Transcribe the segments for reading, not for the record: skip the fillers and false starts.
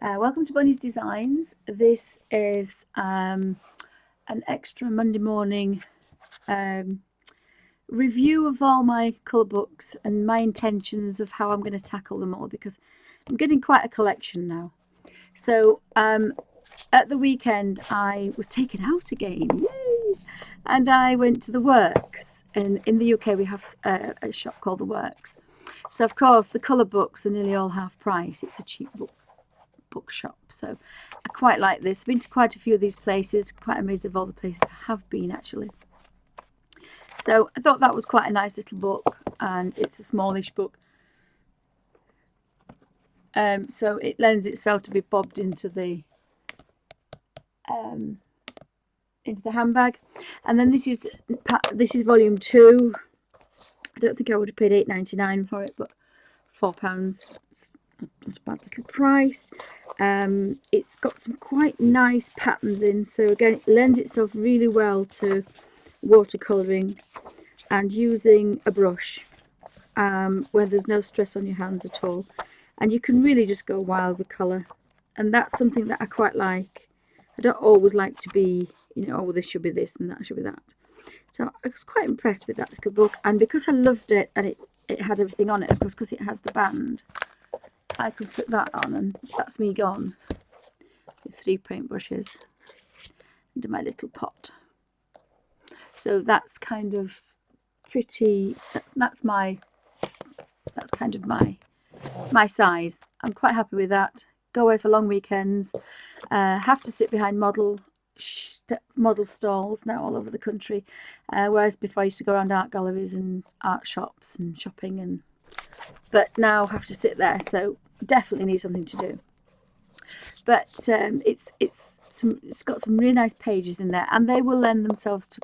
Welcome to Bunny's Designs. This is an extra Monday morning review of all my colour books and my intentions of how I'm going to tackle them all, because I'm getting quite a collection now. So at the weekend I was taken out again, yay! And I went to the Works. And in the UK we have a shop called the Works. So of course the colour books are nearly all half price. It's a cheap bookshop, so I quite like this. I've been to quite a few of these places, quite amazed of all the places I have been actually. So I thought that was quite a nice little book, and it's a smallish book, so it lends itself to be bobbed into the handbag. And then this is volume 2. I don't think I would have paid £8.99 for it, but £4, not a bad little price. It's got some quite nice patterns in, so again it lends itself really well to watercolouring and using a brush where there's no stress on your hands at all, and you can really just go wild with colour, and that's something that I quite like. I don't always like to be, oh, this should be this and that should be that. So I was quite impressed with that little book, and because I loved it and it had everything on it, of course, because it has the band, I could put that on, and that's me gone with 3 paintbrushes into my little pot. So that's kind of pretty, that's kind of my size. I'm quite happy with that. Go away for long weekends, have to sit behind model stalls now all over the country, whereas before I used to go around art galleries and art shops and shopping, but now have to sit there, so definitely need something to do. But it's got some really nice pages in there, and they will lend themselves to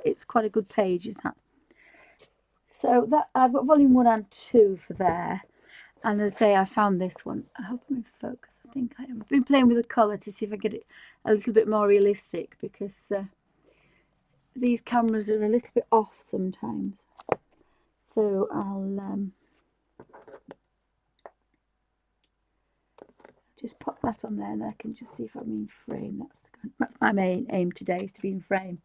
it's quite a good page, isn't that? So that I've got volume 1 and 2 for there, and as I say, I found this one. I hope I'm in focus. I think I am. I've been playing with the colour to see if I get it a little bit more realistic, because these cameras are a little bit off sometimes. So I'll just pop that on there, and I can just see if I'm in frame. That's my main aim today, is to be in frame.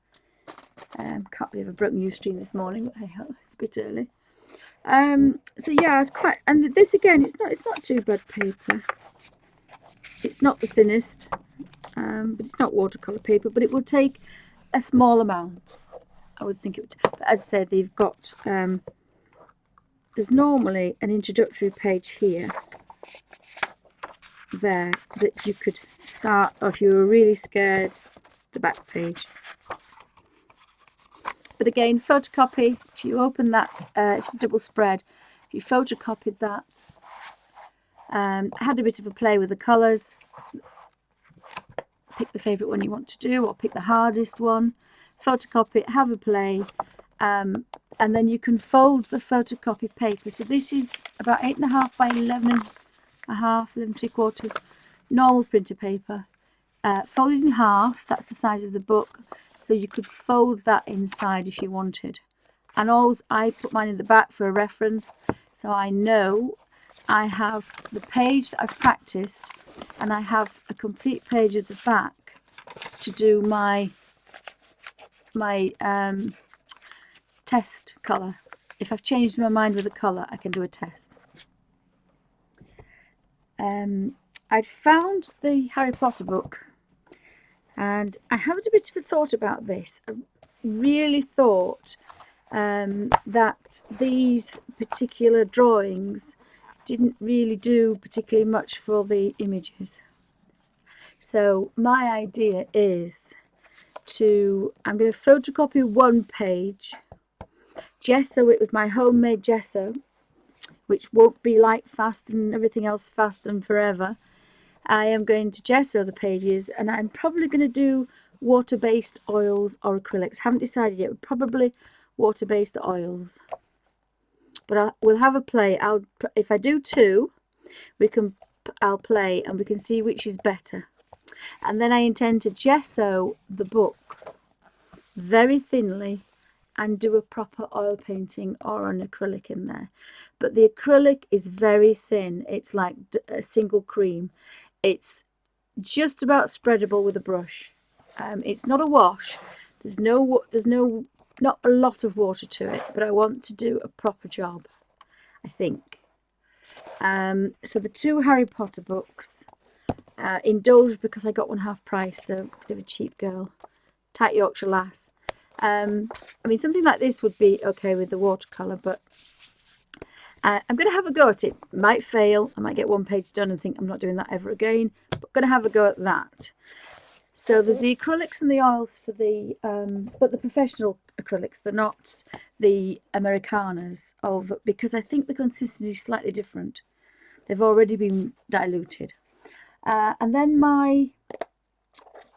Can't believe I broke Ustream this morning, but hey, it's a bit early. So yeah, it's quite, and this again, it's not too bad paper. It's not the thinnest, but it's not watercolor paper, but it will take a small amount. I would think it would. But as I said, they've got there's normally an introductory page here, there, that you could start, or if you were really scared, the back page. But again, photocopy, if you open that, it's a double spread, if you photocopied that, I had a bit of a play with the colours, pick the favourite one you want to do, or pick the hardest one, photocopy it, have a play, and then you can fold the photocopy paper. So this is about 8.5 by 11.5, 11.75 normal printer paper, folded in half. That's the size of the book, so you could fold that inside if you wanted. And always, I put mine in the back for a reference, so I know I have the page that I've practiced, and I have a complete page at the back to do my test colour. If I've changed my mind with a colour, I can do a test. I'd found the Harry Potter book, and I had a bit of a thought about this. I really thought that these particular drawings didn't really do particularly much for the images. So my idea is I'm going to photocopy one page, gesso it with my homemade gesso, which won't be light fast and everything else fast and forever. I am going to gesso the pages, and I'm probably going to do water-based oils or acrylics. Haven't decided yet. Probably water-based oils, but we'll have a play. If I do 2, I'll play and we can see which is better. And then I intend to gesso the book very thinly and do a proper oil painting or an acrylic in there. but the acrylic is very thin. It's like a single cream. It's just about spreadable with a brush. It's not a wash. Not a lot of water to it, but I want to do a proper job, I think. So the 2 Harry Potter books, indulged because I got one half price, so a bit of a cheap girl, tight Yorkshire lass. I mean, something like this would be okay with the watercolour, but I'm going to have a go at it. Might fail. I might get 1 page done and think I'm not doing that ever again, but going to have a go at that. So there's the acrylics and the oils for the, but the professional acrylics. They're not the Americanas, because I think the consistency is slightly different. They've already been diluted. And then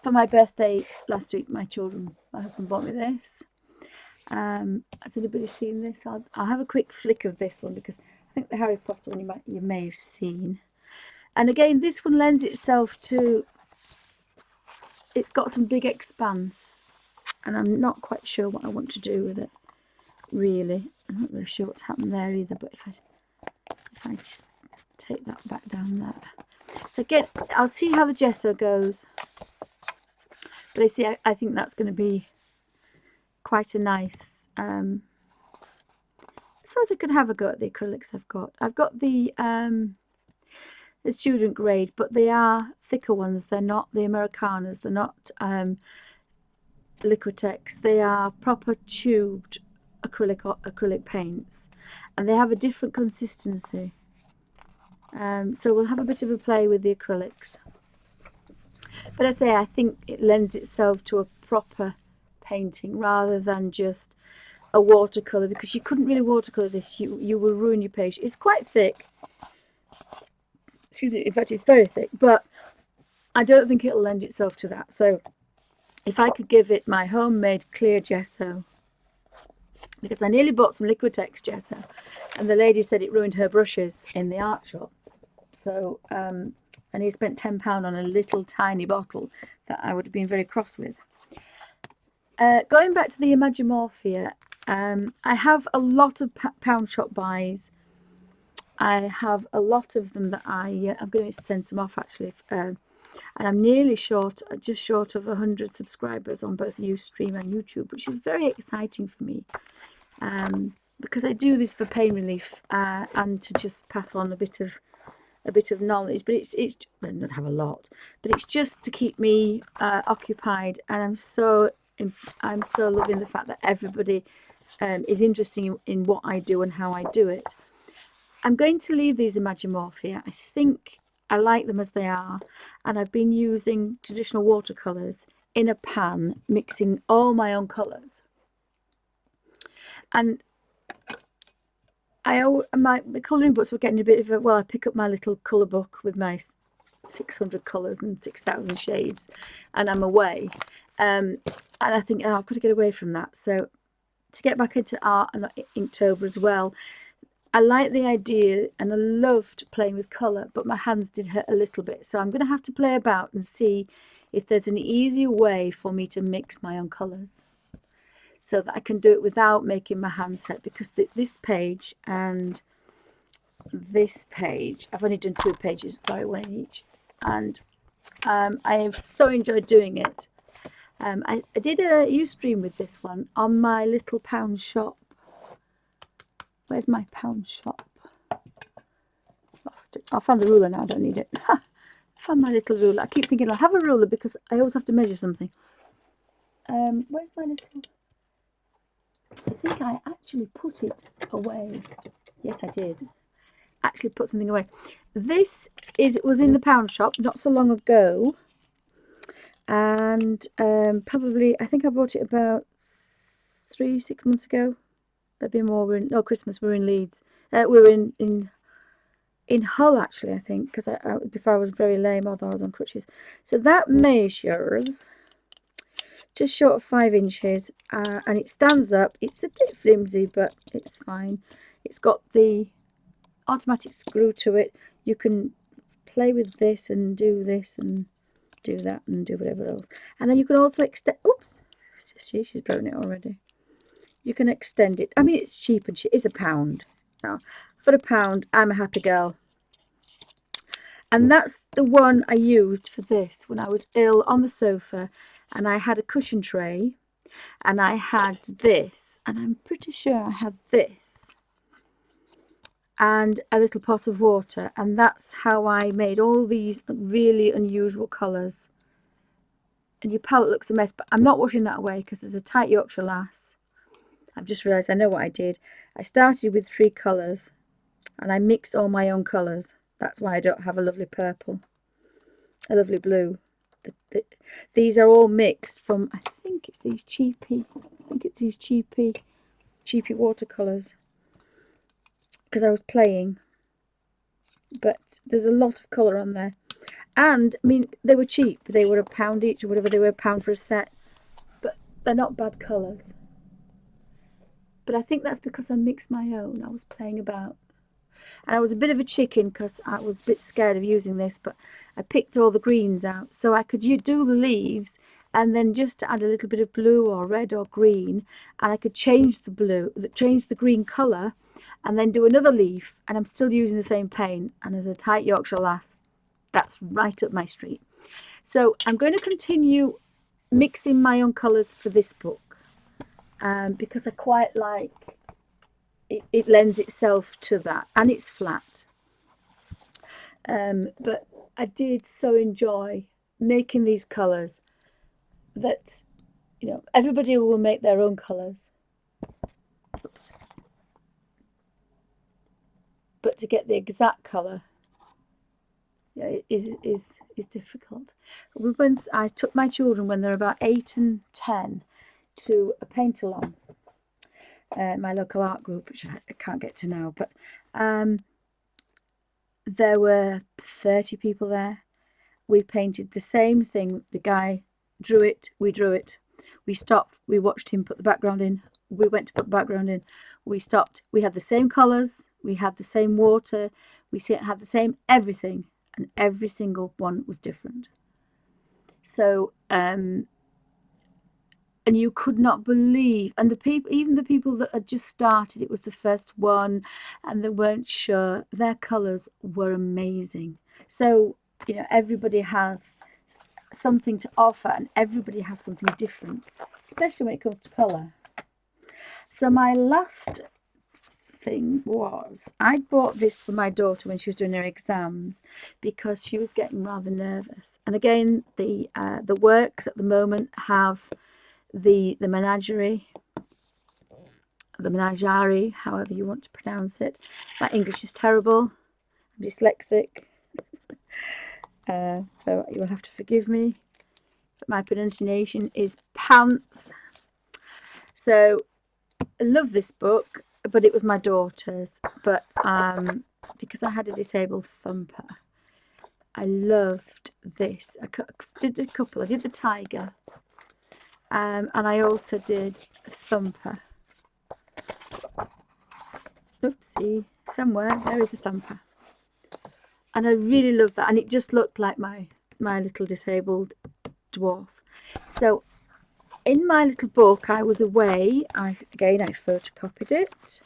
for my birthday last week, my husband bought me this. Has anybody seen this? I'll have a quick flick of this one because I think the Harry Potter one you may have seen. And again, this one lends itself to, it's got some big expanse, and I'm not quite sure what I want to do with it, really. I'm not really sure what's happened there either, but if I just take that back down there. So again, I'll see how the gesso goes. But I think that's going to be quite a nice, I suppose I could have a go at the acrylics I've got. I've got the student grade, but they are thicker ones. They're not the Americanas. They're not Liquitex. They are proper tubed acrylic paints, and they have a different consistency. So we'll have a bit of a play with the acrylics. But I think it lends itself to a proper painting rather than just a watercolour, because you couldn't really watercolour this. You will ruin your page. It's quite thick. Excuse me, in fact, it's very thick, but I don't think it'll lend itself to that. So if I could give it my homemade clear gesso, because I nearly bought some Liquitex gesso, and the lady said it ruined her brushes in the art shop. So, and he spent £10 on a little tiny bottle that I would have been very cross with. Going back to the Imagimorphia, I have a lot of pound shop buys. I have a lot of them that I'm going to send some off actually, and I'm nearly just short of 100 subscribers on both Ustream and YouTube, which is very exciting for me, because I do this for pain relief and to just pass on a bit of knowledge. But it's I don't have a lot, but it's just to keep me occupied, and I'm so loving the fact that everybody is interested in what I do and how I do it. I'm going to leave these Imagimorphia. I think I like them as they are, and I've been using traditional watercolours in a pan, mixing all my own colours. And my colouring books were getting a bit of a, well, I pick up my little colour book with my 600 colours and 6,000 shades, and I'm away. And I think, I've got to get away from that. So to get back into art and Inktober as well, I like the idea, and I loved playing with colour, but my hands did hurt a little bit. So I'm going to have to play about and see if there's an easier way for me to mix my own colours, so that I can do it without making my hands hurt. Because this page and this page, I've only done 2 pages, sorry, 1 each, and I have so enjoyed doing it. I did a Ustream with this one on my little pound shop. Where's my pound shop? Lost it. I found the ruler now, I don't need it. I found my little ruler. I keep thinking I'll have a ruler because I always have to measure something. Where's my little... I think I actually put it away. Yes, I did. Actually put something away. This was in the pound shop not so long ago. And probably, I think I bought it about 3-6 months ago. Maybe more. Christmas. We're in Leeds. We're in Hull actually, I think, because before I was very lame, although I was on crutches. So that measures just short of 5 inches, and it stands up. It's a bit flimsy, but it's fine. It's got the automatic screw to it. You can play with this and do that and do whatever else. And then you can also extend. Oops, she's broken it already. You can extend it. I mean, it's cheap, and it's £1. Now, for £1, I'm a happy girl. And that's the one I used for this when I was ill on the sofa, and I had a cushion tray, and I had this, and I'm pretty sure I had this, and a little pot of water, and that's how I made all these really unusual colours. And your palette looks a mess, but I'm not washing that away because there's a tight Yorkshire lass. I've just realised I know what I did. I started with 3 colours, and I mixed all my own colours. That's why I don't have a lovely purple, a lovely blue. These are all mixed from, I think it's these cheapy watercolours, because I was playing. But there's a lot of colour on there, and I mean, they were cheap. They were £1 each or whatever. They were £1 for a set, but they're not bad colours. But I think that's because I mixed my own. I was playing about. And I was a bit of a chicken because I was a bit scared of using this, but I picked all the greens out. So I could do the leaves and then just add a little bit of blue or red or green. And I could change the green colour and then do another leaf. And I'm still using the same paint. And as a tight Yorkshire lass, that's right up my street. So I'm going to continue mixing my own colours for this book. Because I quite like it lends itself to that, and it's flat. But I did so enjoy making these colours that, you know, everybody will make their own colours. Oops. But to get the exact colour, yeah, is difficult. Once I took my children when they're about 8 and 10 to a paint along, my local art group, which I can't get to now, but there were 30 people there. We painted the same thing. The guy drew it, we drew it. We stopped, we watched him put the background in. We went to put the background in. We stopped. We had the same colours. We had the same water. We had the same everything. And every single one was different. So, and you could not believe, and even the people that had just started, it was the first one, and they weren't sure, their colours were amazing. So, you know, everybody has something to offer, and everybody has something different, especially when it comes to colour. So my last thing was, I bought this for my daughter when she was doing her exams because she was getting rather nervous. And again, the works at the moment have the menagerie, however you want to pronounce it. My English is terrible. I'm dyslexic, so you'll have to forgive me. But my pronunciation is pants. So I love this book, but it was my daughter's. But because I had a disabled thumper, I loved this. I did a couple. I did the tiger, and I also did a thumper. Oopsie, somewhere there is a thumper, and I really love that. And it just looked like my little disabled dwarf. So in my little book, I was away. I photocopied it,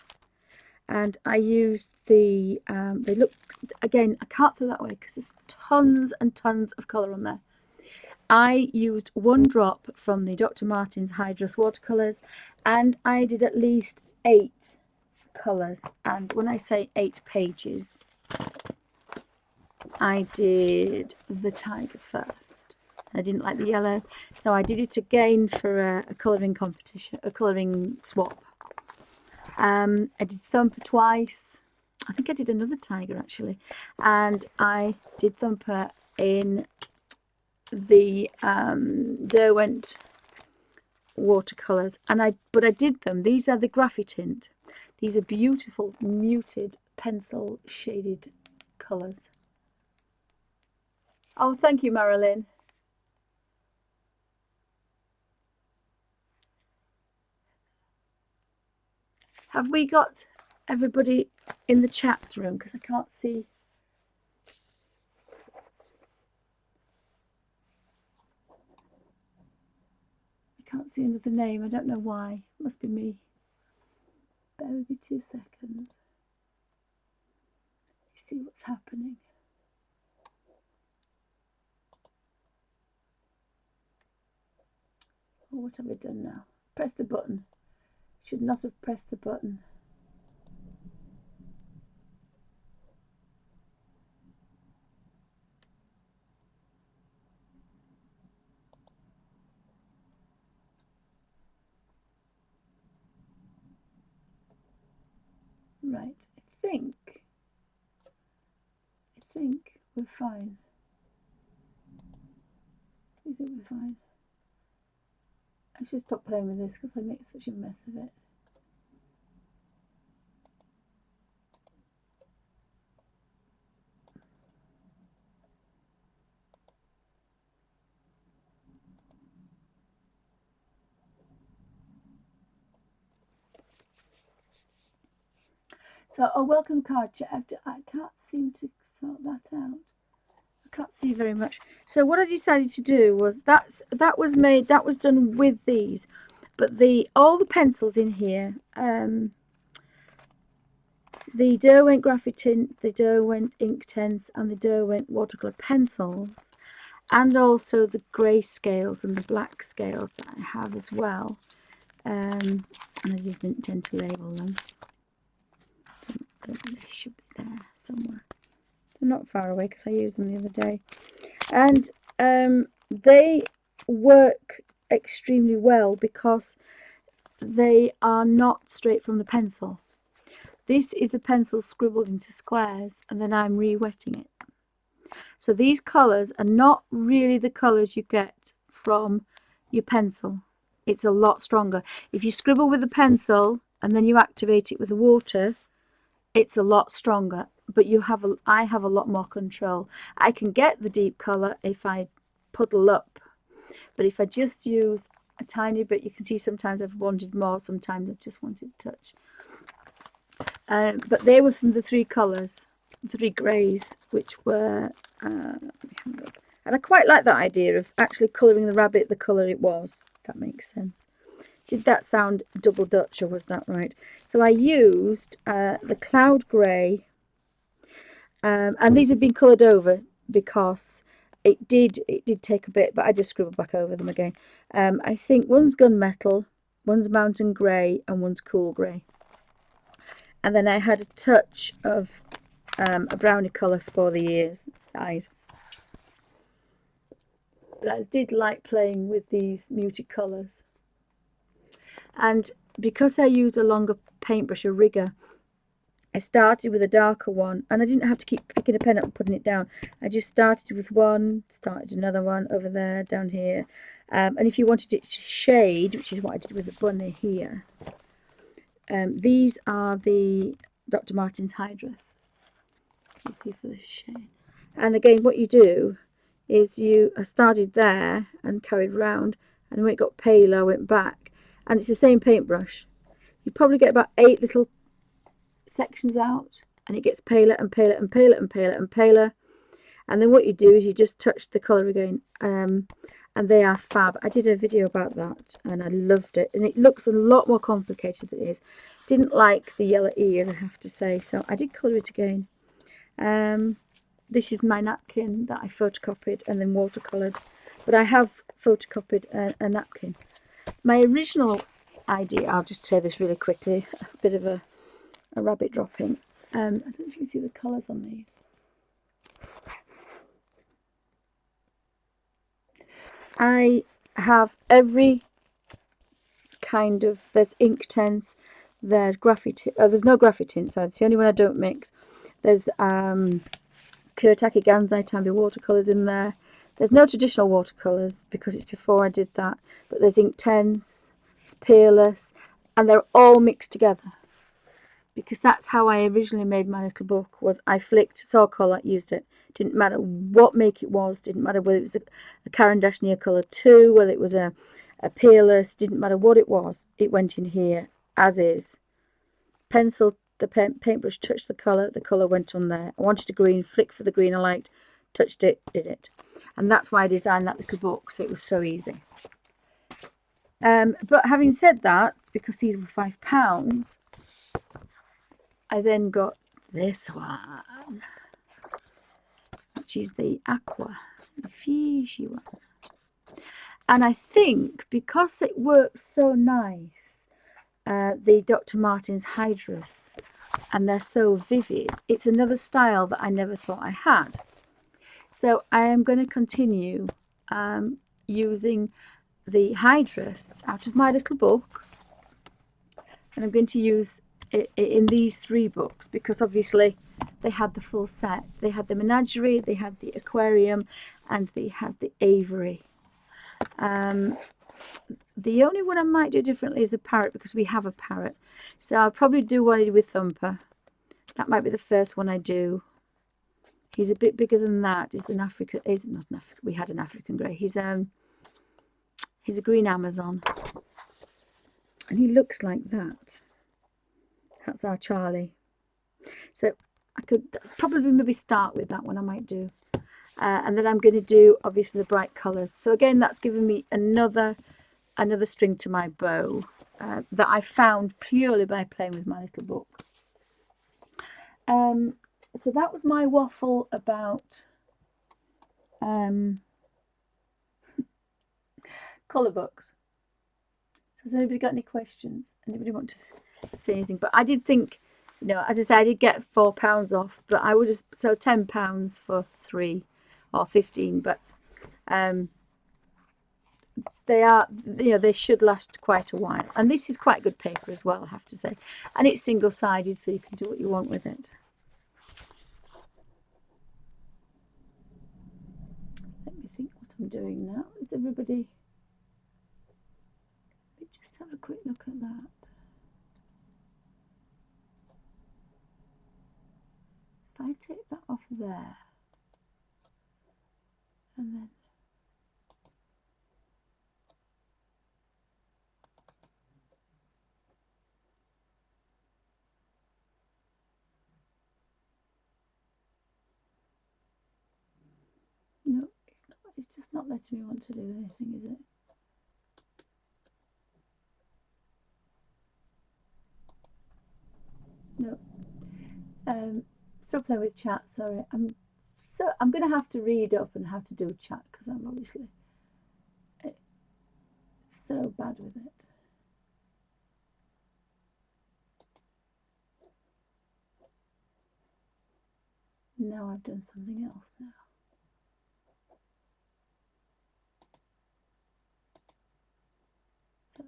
and I used the. They look, again, I can't throw that away because there's tons and tons of colour on there. I used 1 drop from the Dr. Martens Hydrus watercolours, and I did at least 8 colours. And when I say 8 pages, I did the tiger first. I didn't like the yellow, so I did it again for a colouring competition, a colouring swap. I did Thumper twice. I think I did another tiger actually, and I did Thumper in the Derwent watercolours, but I did them. These are the Graphitint. These are beautiful muted pencil shaded colours. Oh, thank you, Marilyn. Have we got everybody in the chat room? Because I can't see. I can't see another name. I don't know why. It must be me. Bear with me 2 seconds. see what's happening. Oh, what have I done now? Press the button. Should not have pressed the button. Right, I think we're fine. I think we're fine. I should stop playing with this because I make such a mess of it. So a welcome card. I can't seem to sort that out. I can't see very much. So what I decided to do was that was done with these, but all the pencils in here, the Derwent Graphitint, the Derwent Inktense, and the Derwent watercolor pencils, and also the grey scales and the black scales that I have as well. And I didn't tend to label them. They should be there somewhere. They're not far away because I used them the other day. And they work extremely well because they are not straight from the pencil. This is the pencil scribbled into squares, and then I'm re-wetting it. So these colours are not really the colours you get from your pencil. It's a lot stronger. If you scribble with a pencil and then you activate it with the water, it's a lot stronger, but I have a lot more control. I can get the deep colour if I puddle up, but if I just use a tiny bit, you can see sometimes I've wanted more, sometimes I've just wanted a touch. But they were from the three colours, three greys, which were, let me have a look. And I quite like that idea of actually colouring the rabbit the colour it was, if that makes sense. Did that sound double Dutch, or was that right? So I used the cloud grey, and these have been coloured over because it did take a bit, but I just scribbled back over them again. I think one's gunmetal, one's mountain grey, and one's cool grey. And then I had a touch of a brownie colour for the eyes. But I did like playing with these muted colours. And because I used a longer paintbrush, a rigger, I started with a darker one, and I didn't have to keep picking a pen up and putting it down. I just started with one, started another one over there, down here. And if you wanted it to shade, which is what I did with the bunny here, these are the Dr. Martens Hydras. You see for the shade. And again, what you do is I started there and carried round, and when it got paler, I went back. And it's the same paintbrush. You probably get about 8 little sections out, and it gets paler and paler and paler and paler and paler. And then what you do is you just touch the colour again, and they are fab. I did a video about that, and I loved it. And it looks a lot more complicated than it is. Didn't like the yellow ears, I have to say, so I did colour it again. This is my napkin that I photocopied and then watercoloured, but I have photocopied a napkin. My original idea, I'll just say this really quickly, a bit of a rabbit dropping. I don't know if you can see the colours on these. I have every kind of, there's Inktense, there's Graphitint, there's no Graphitint, so it's the only one I don't mix. There's Kuretake Gansai Tambi watercolours in there. There's no traditional watercolours because it's before I did that, but there's Inktense, it's Peerless, and they're all mixed together. Because that's how I originally made my little book, was I flicked, saw a colour, used it. Didn't matter what make it was, didn't matter whether it was a Caran d'Ache colour 2, whether it was a Peerless, didn't matter what it was, it went in here as is. Pencil, the paintbrush touched the colour went on there. I wanted a green, flick for the green I liked, touched it, did it. And that's why I designed that little book, so it was so easy. But having said that, because these were £5, I then got this one. which is the aqua, the Fiji one. And I think because it works so nice, the Dr. Martens Hydrus, and they're so vivid, it's another style that I never thought I had. So I am going to continue using the Hydrus out of my little book, and I'm going to use it in these 3 books because obviously they had the full set. They had the menagerie, they had the aquarium, and they had the aviary. The only one I might do differently is the parrot, because we have a parrot. So I'll probably do what I did with Thumper. That might be the first one I do. He's a bit bigger than that. He's an African. He's not an African. We had an African grey. He's a green Amazon, and he looks like that. That's our Charlie. So I could probably maybe start with that one. I might do, and then I'm going to do obviously the bright colours. So again, that's given me another string to my bow that I found purely by playing with my little book. So that was my waffle about colour books. Has anybody got any questions? Anybody want to say anything? But I did think, you know, as I said, I did get £4 off, but I would just sell £10 for 3 or 15. But they are, you know, they should last quite a while. And this is quite good paper as well, I have to say. And it's single-sided, so you can do what you want with it. Let me think what I'm doing now. Is everybody... Just have a quick look at that. If I take that off there, and then no, it's not. It's just not letting me want to do anything, is it? No. Still playing with chat. Sorry, I'm going to have to read up and how to do chat because I'm obviously so bad with it. Now I've done something else now. So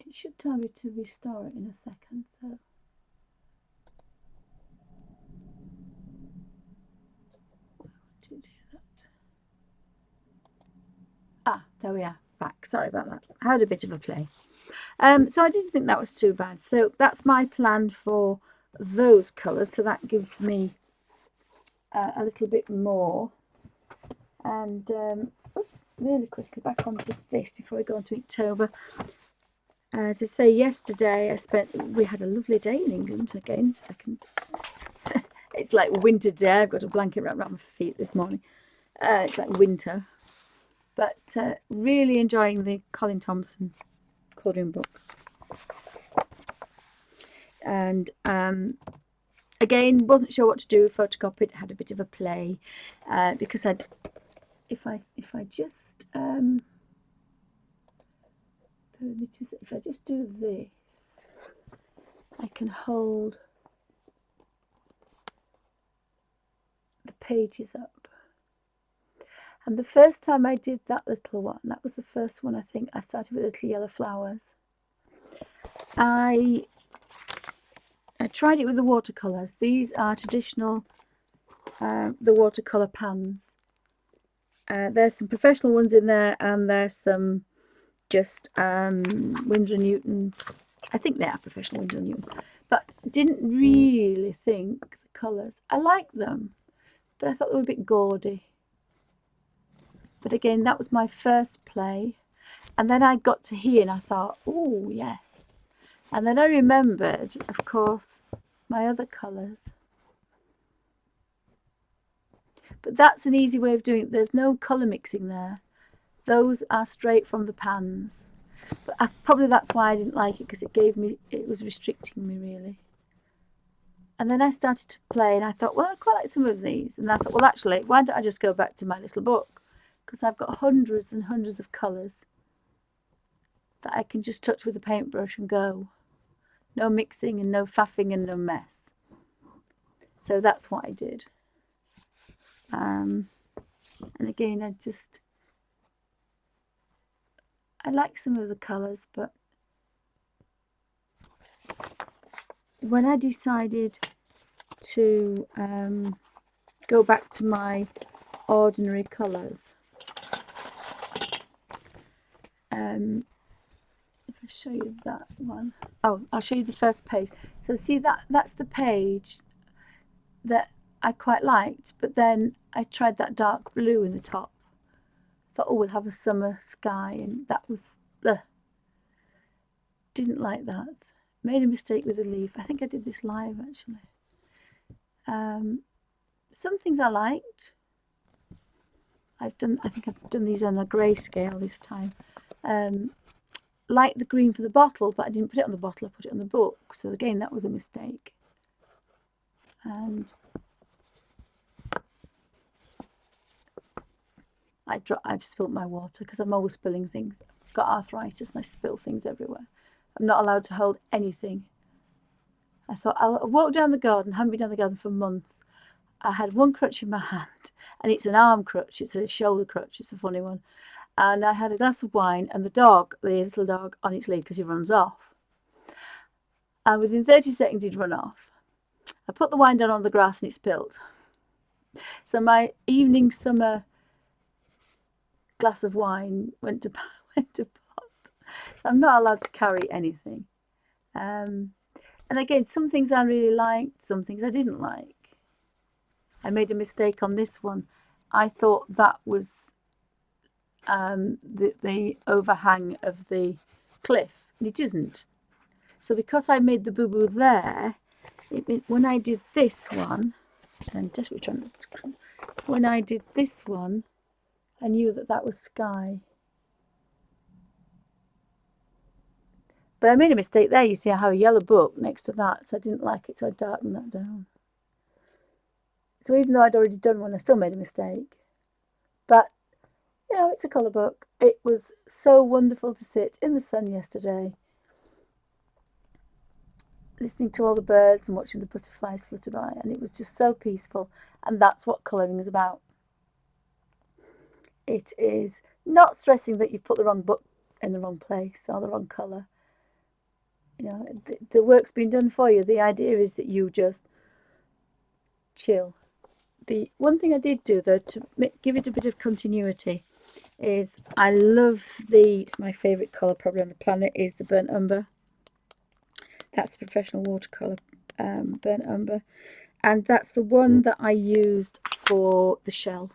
it should tell me to restore it in a second. So. To do that. Ah, there we are, back. Sorry about that. I had a bit of a play. So I didn't think that was too bad. So that's my plan for those colours. So that gives me a little bit more. And oops, really quickly back onto this before we go on to Inktober. As I say, yesterday we had a lovely day in England again. Second. It's like winter day. I've got a blanket wrapped around my feet this morning. It's like winter. But really enjoying the Colin Thompson colouring book. And again, wasn't sure what to do. Photocopied, had a bit of a play because if I just do this, I can hold the pages up. And the first time I did that little one, that was the first one I think, I started with little yellow flowers. I tried it with the watercolours. These are traditional, the watercolour pans. There's some professional ones in there, and there's some just Winsor & Newton. I think they are professional Winsor & Newton. But didn't really think the colours. I like them, but I thought they were a bit gaudy. But again, that was my first play. And then I got to here and I thought, oh, yes. And then I remembered, of course, my other colours. But that's an easy way of doing it. There's no colour mixing there. Those are straight from the pans. But probably that's why I didn't like it, because it was restricting me really. And then I started to play and I thought, well, I quite like some of these. And I thought, well, actually, why don't I just go back to my little book? Because I've got hundreds and hundreds of colours that I can just touch with a paintbrush and go. No mixing and no faffing and no mess. So that's what I did. And again, I like some of the colours, but when I decided to go back to my ordinary colours, if I show you that one, oh, I'll show you the first page. So see, that's the page that I quite liked, but then I tried that dark blue in the top. Thought, oh, we'll have a summer sky, and that was didn't like that. Made a mistake with the leaf. I think I did this live actually. Some things I liked. I think I've done these on a grayscale this time. Like the green for the bottle, but I didn't put it on the bottle, I put it on the book. So again, that was a mistake. And I've spilt my water because I'm always spilling things. I've got arthritis and I spill things everywhere. I'm not allowed to hold anything. I thought, I'll walk down the garden. I haven't been down the garden for months. I had one crutch in my hand, and it's an arm crutch. It's a shoulder crutch. It's a funny one. And I had a glass of wine and the little dog, on its lead because he runs off. And within 30 seconds, he'd run off. I put the wine down on the grass and it spilled. So my evening summer glass of wine went to pot. So I'm not allowed to carry anything. And again, some things I really liked, some things I didn't like. I made a mistake on this one. I thought that was the overhang of the cliff, and it isn't. So because I made the boo-boo there, when I did this one, and I'm desperately trying to, when I did this one, I knew that was sky. But I made a mistake there. You see, I have a yellow book next to that, so I didn't like it, so I darkened that down. So even though I'd already done one, I still made a mistake. But, you know, it's a colour book. It was so wonderful to sit in the sun yesterday, listening to all the birds and watching the butterflies flutter by, and it was just so peaceful. And that's what colouring is about. It is not stressing that you've put the wrong book in the wrong place or the wrong colour. You know, the work's been done for you. The idea is that you just chill. The one thing I did do, though, to give it a bit of continuity, is I love it's my favourite colour probably on the planet, is the burnt umber. That's the professional watercolour burnt umber. And that's the one that I used for the shelf.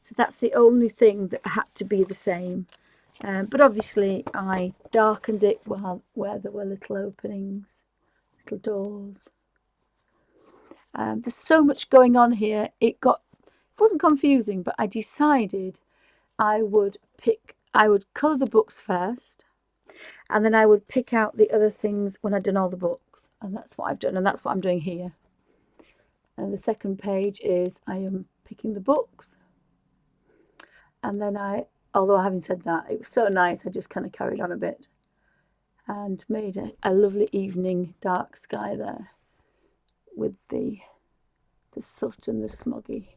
So that's the only thing that had to be the same. But obviously I darkened it where there were little openings, little doors. There's so much going on here. It wasn't confusing, but I decided I would colour the books first, and then I would pick out the other things when I'd done all the books. And that's what I've done, and that's what I'm doing here. And the second page is I am picking the books. And then although having said that, it was so nice, I just kind of carried on a bit and made a lovely evening dark sky there with the soot and the smoggy.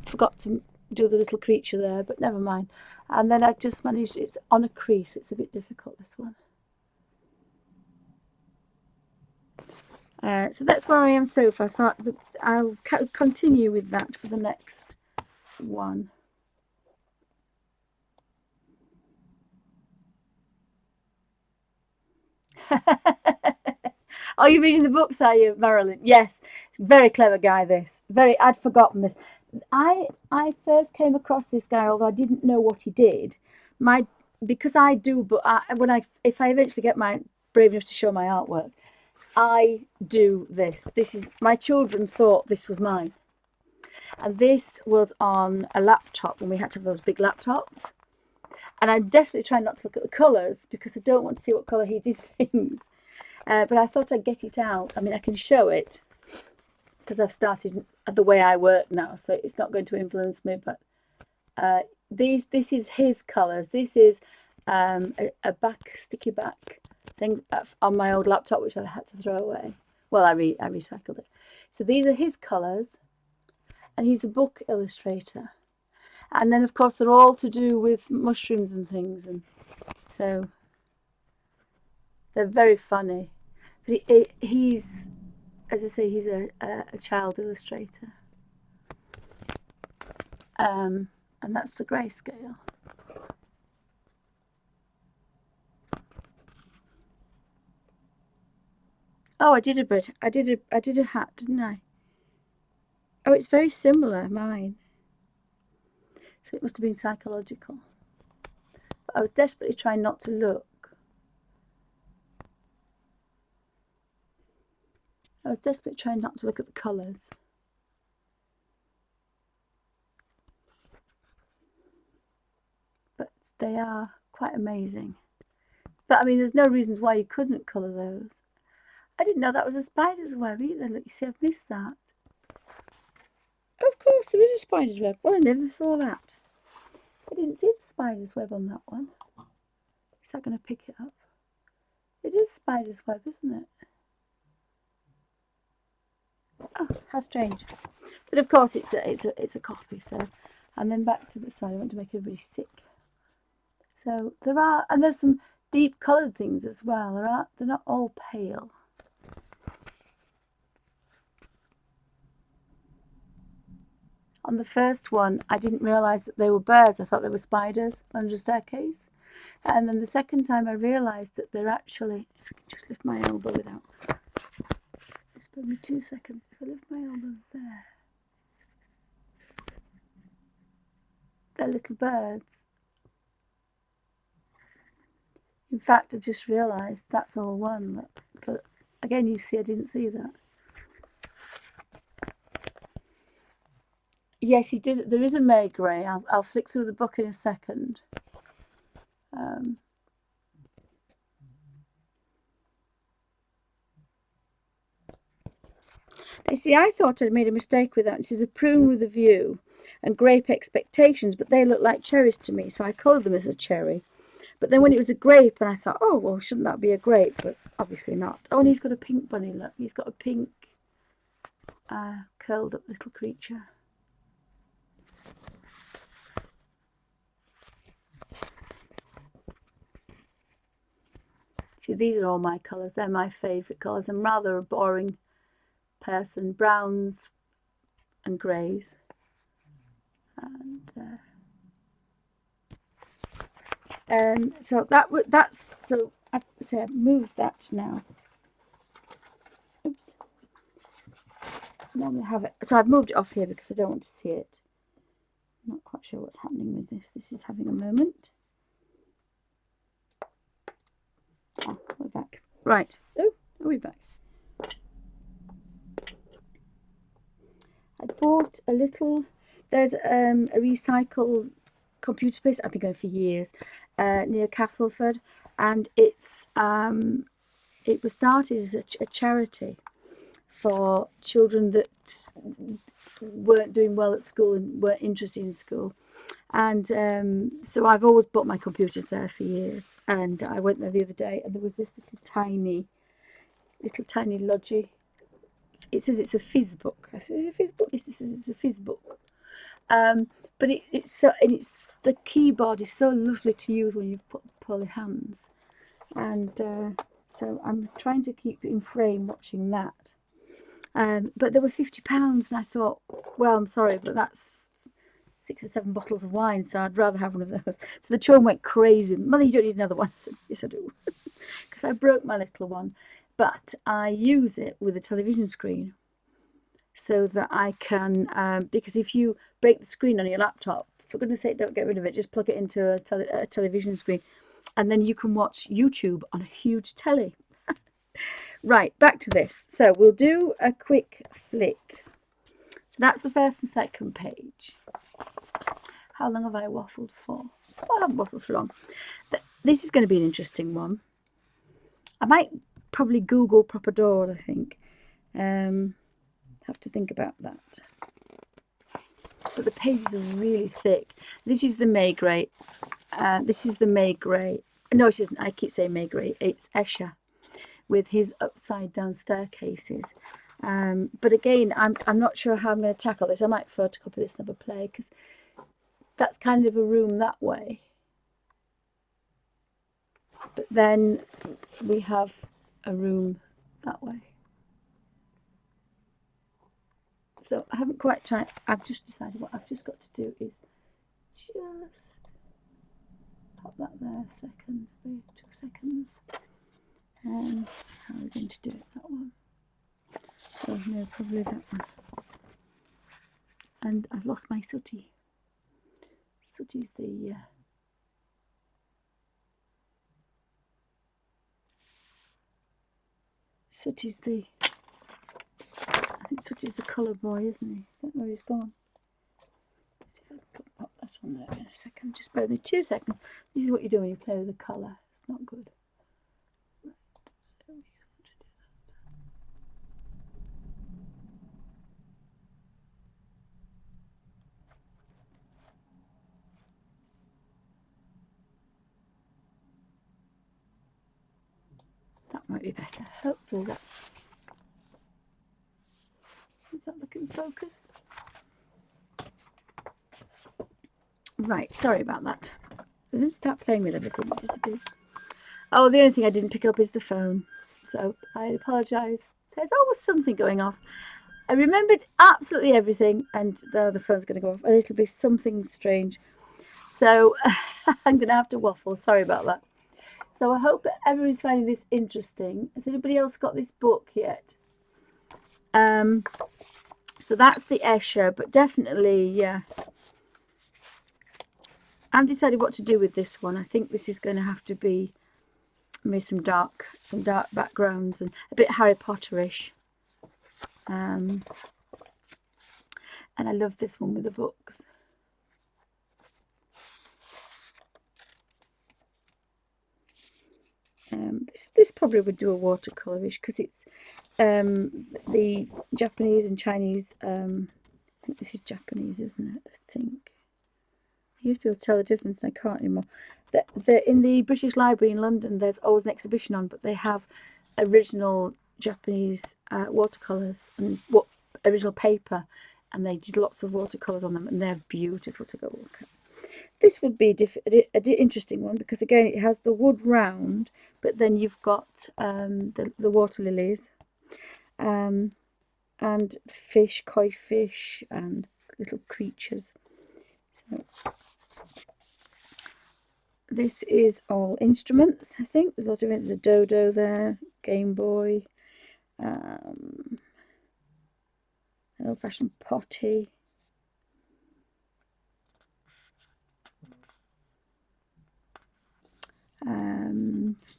Forgot to do the little creature there, but never mind. And then I just managed, it's on a crease, it's a bit difficult, this one. So that's where I am so far. So I'll continue with that for the next one. Oh, you're reading the books, are you, Marilyn? Yes, very clever guy. I'd forgotten this. I first came across this guy, although I didn't know what he did. Because I do, but if I eventually get brave enough to show my artwork, I do this. This is, my children thought this was mine, and this was on a laptop when we had to have those big laptops. And I'm desperately trying not to look at the colours because I don't want to see what colour he did things. But I thought I'd get it out. I mean, I can show it because I've started the way I work now, so it's not going to influence me. But this is his colours. This is a sticky back thing on my old laptop, which I had to throw away. Well, I recycled it. So these are his colours, and he's a book illustrator. And then, of course, they're all to do with mushrooms and things, and so they're very funny. But he's, as I say, he's a child illustrator. And that's the grayscale. Oh, I did a bit. I did a hat, didn't I? Oh, it's very similar, mine. So it must have been psychological. But I was desperately trying not to look. I was desperately trying not to look at the colours. But they are quite amazing. But I mean, there's no reasons why you couldn't colour those. I didn't know that was a spider's web either. Look, you see, I've missed that. Of course, there is a spider's web. Well, I never saw that. I didn't see the spider's web on that one. Is that going to pick it up? It is spider's web, isn't it? Oh, how strange. But of course, it's a copy. So, and then back to the side. I want to make everybody sick. So there's some deep coloured things as well. They're not all pale. On the first one, I didn't realise that they were birds. I thought they were spiders under a staircase. And then the second time, I realised that they're actually, if I can just lift my elbow without, just give me 2 seconds. If I lift my elbow there, they're little birds. In fact, I've just realised that's all one. Again, you see, I didn't see that. Yes, he did. There is a May Grey. I'll flick through the book in a second. You see, I thought I'd made a mistake with that. This is a prune with a view and grape expectations, but they look like cherries to me, so I coloured them as a cherry. But then when it was a grape, and I thought, oh, well, shouldn't that be a grape? But obviously not. Oh, and he's got a pink bunny, look. He's got a pink curled up little creature. See, these are all my colours. They're my favourite colours. I'm rather a boring person. Browns and greys. And so I've moved that now. Oops. Normally have it. So I've moved it off here because I don't want to see it. I'm not quite sure what's happening with this. This is having a moment. Oh, we're back. Right. Oh, are we back? I bought a little. There's a recycled computer place I've been going for years near Castleford, and it was started as a charity for children that weren't doing well at school and weren't interested in school. And so I've always bought my computers there for years. And I went there the other day, and there was this little tiny lodgy. It says it's a fizz book. I said, "Is it a fizz book?" It says it's a fizz book. But it's the keyboard is so lovely to use when you've put poorly hands. And so I'm trying to keep in frame watching that. But they were £50, and I thought, well, I'm sorry, but that's 6 or 7 bottles of wine, so I'd rather have one of those. So the children went crazy with me. Mother, you don't need another one. I said, yes, I do. Because I broke my little one. But I use it with a television screen so that I can, because if you break the screen on your laptop, for goodness sake, don't get rid of it. Just plug it into a television screen. And then you can watch YouTube on a huge telly. Right, back to this. So we'll do a quick flick. So that's the first and second page. How long have I waffled for? Oh, I haven't waffled for long. This is going to be an interesting one. I might probably Google proper doors, I think. Have to think about that. But the pages are really thick. This is the Maigret. This is the Maigret. No, it isn't. I keep saying Maigret. It's Escher with his upside down staircases. But again, I'm not sure how I'm going to tackle this. I might photocopy this and have a play, because that's kind of a room that way. But then we have a room that way. So I haven't quite tried. I've just decided what I've just got to do is just pop that there a second. Wait 2 seconds. And how are we going to do it? That one. Oh no, probably that one. And I've lost my sooty. Sooty's the Sooty's the, I think Sooty's the colour boy, isn't he? I don't know where he's gone. Let's see if I can pop that on there in a second. Just bear with me 2 seconds. This is what you do when you play with the colour. It's not good. Right, so we want to do that. That might be better. Hopefully that's... Is that looking focused? Right, sorry about that. I'm going to start playing with everything. It disappears. Oh, the only thing I didn't pick up is the phone. So I apologise. There's always something going off. I remembered absolutely everything, and the phone's going to go off, and it'll be something strange. So I'm going to have to waffle. Sorry about that. So I hope that everybody's finding this interesting. Has anybody else got this book yet? So that's the Escher, but definitely, yeah. I've decided what to do with this one. I think this is going to have to be maybe some dark backgrounds and a bit Harry Potterish. And I love this one with the books. This probably would do a watercolorish, because it's the Japanese and Chinese. I think this is Japanese, isn't it? I think. I used to be able to tell the difference, and I can't anymore. In the British Library in London, there's always an exhibition on, but they have original Japanese watercolours and original paper, and they did lots of watercolours on them, and they're beautiful to go look at. This would be an interesting one, because again it has the wood round, but then you've got the water lilies, and fish, koi fish, and little creatures. So this is all instruments, I think. There's a lot of it. There's a dodo there, Game Boy, an old-fashioned potty.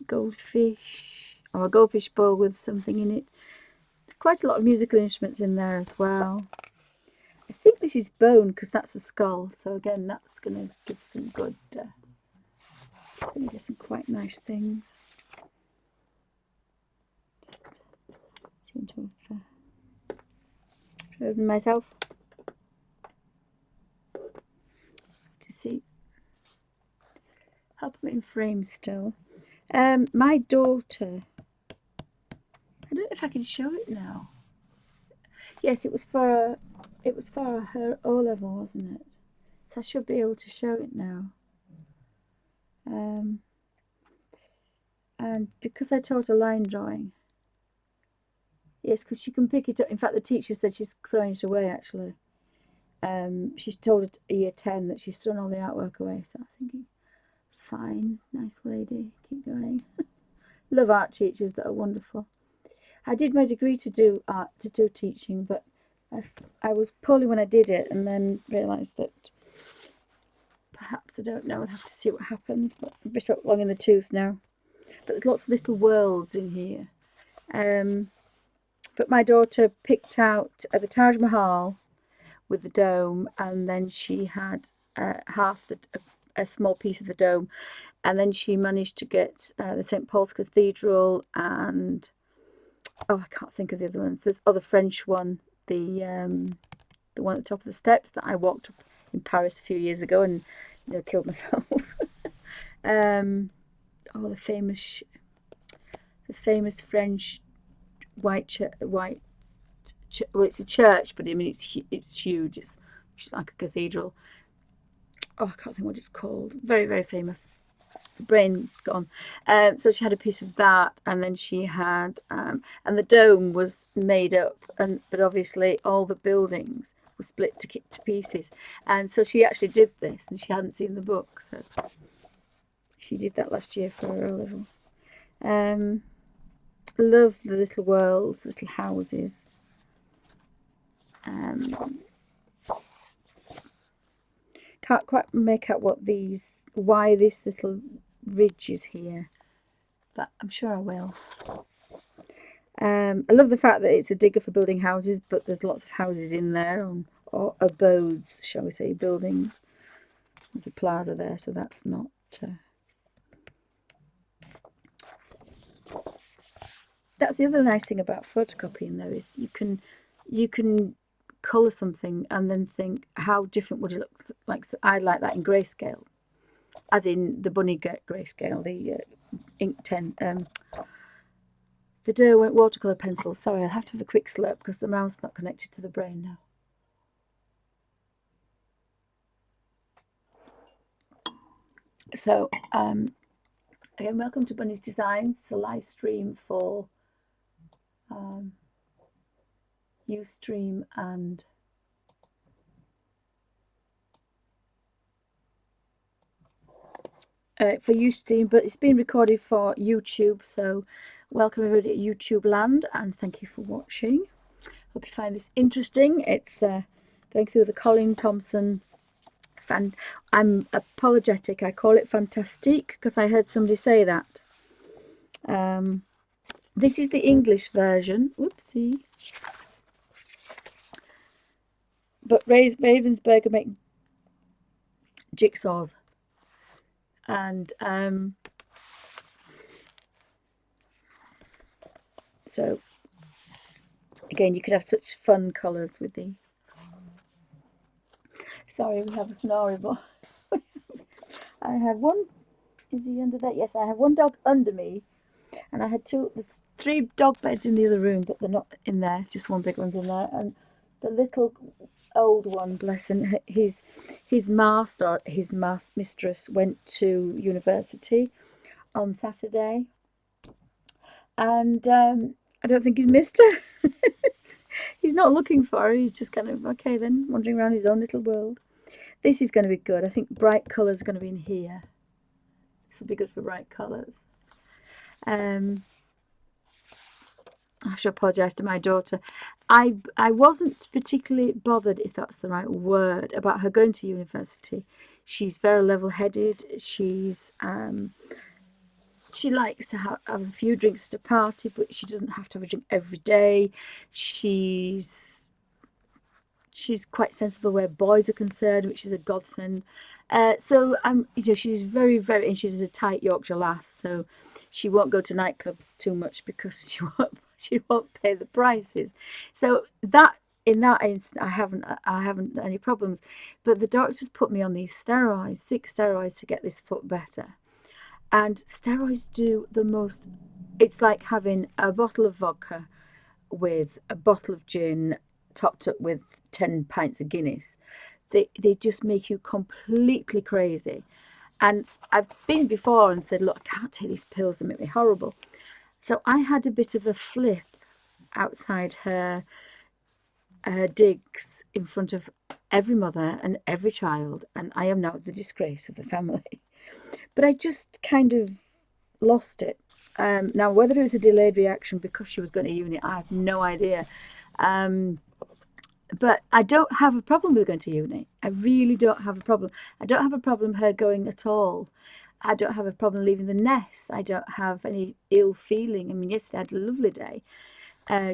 Goldfish, or a goldfish bowl with something in it. There's quite a lot of musical instruments in there as well. I think this is bone, because that's a skull. So again, that's going to give some good, going to get some quite nice things. Just seem to have frozen myself to see. I'll put it in frame still. My daughter, I don't know if I can show it now. Yes, it was for her O-level, wasn't it? So I should be able to show it now. And because I taught her line drawing, yes, because she can pick it up. In fact, the teacher said she's throwing it away, actually. She's told year 10 that she's thrown all the artwork away. So I'm thinking, fine, nice lady, keep going. Love art teachers that are wonderful. I did my degree to do art, to do teaching, but I was poorly when I did it, and then realised that perhaps, I don't know, I'll have to see what happens, but I'm a bit long in the tooth now. But there's lots of little worlds in here. But my daughter picked out the Taj Mahal with the dome, and then she had a small piece of the dome and then she managed to get the St. Paul's Cathedral, and oh, I can't think of the other ones. There's other French one, the one at the top of the steps that I walked up in Paris a few years ago and killed myself. Oh, the famous French white well, it's a church, but I mean it's huge. It's like a cathedral. Oh, I can't think what it's called. Very, very famous. The brain's gone. So she had a piece of that, and then she had, and the dome was made up, but obviously all the buildings were split to pieces, and so she actually did this, and she hadn't seen the book, so she did that last year for her O-level. Love the little worlds, little houses. Can't quite make out why this little ridge is here, but I'm sure I will. I love the fact that it's a digger for building houses, but there's lots of houses in there, or abodes, shall we say, buildings. There's a plaza there, so that's not... That's the other nice thing about photocopying, though, is you can colour something and then think, how different would it look like? So I like that in grayscale, as in the bunny grayscale, the ink 10, the Derwent watercolour pencil. Sorry, I'll have to have a quick slurp because the mouth's not connected to the brain now. So, again, welcome to Bunny's Designs. It's a live stream for Ustream and for Ustream, but it's been recorded for YouTube. So, welcome everybody at YouTube land, and thank you for watching. Hope you find this interesting. It's going through the Colin Thompson. I'm apologetic. I call it Fantastique because I heard somebody say that. This is the English version. Whoopsie. But Ravensburger make jigsaws, and so again, you could have such fun colours with these. Sorry, we have a snoring boy. I have one. Is he under there? Yes, I have one dog under me, and I had there's 3 dog beds in the other room, but they're not in there. Just one big one's in there, and the little old one, bless him, his mistress went to university on Saturday, and I don't think he's missed her. He's not looking for her. He's just kind of okay then, wandering around his own little world. This is going to be good. I think bright colours are going to be in here. This will be good for bright colours. I have to apologise to my daughter. I wasn't particularly bothered, if that's the right word, about her going to university. She's very level-headed. She likes to have a few drinks at a party, but she doesn't have to have a drink every day. She's quite sensible where boys are concerned, which is a godsend. So she's very, very, and she's a tight Yorkshire lass, so she won't go to nightclubs too much because she won't pay the prices. So in that instant, I haven't any problems. But the doctors put me on these steroids, 6 steroids to get this foot better. And steroids do the most. It's like having a bottle of vodka with a bottle of gin topped up with 10 pints of Guinness. They just make you completely crazy. And I've been before and said, look, I can't take these pills, they make me horrible. So I had a bit of a flip outside her digs in front of every mother and every child, and I am now the disgrace of the family. But I just kind of lost it. Now, whether it was a delayed reaction because she was going to uni, I have no idea. But I don't have a problem with going to uni. I really don't have a problem. I don't have a problem her going at all. I don't have a problem leaving the nest. I don't have any ill feeling. I mean, yesterday I had a lovely day.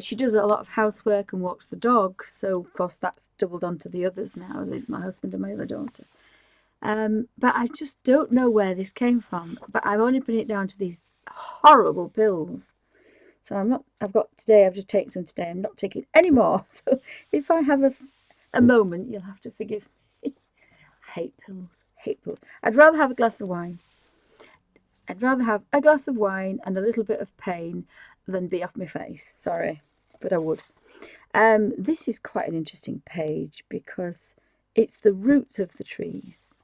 She does a lot of housework and walks the dogs, so of course that's doubled onto the others now, my husband and my other daughter. But I just don't know where this came from. But I've only put it down to these horrible pills. So I've just taken some today. I'm not taking any more. So if I have a moment, you'll have to forgive me. I hate pills. Hate pills. I'd rather have a glass of wine. I'd rather have a glass of wine and a little bit of pain than be off my face. Sorry, but I would. This is quite an interesting page because it's the roots of the trees.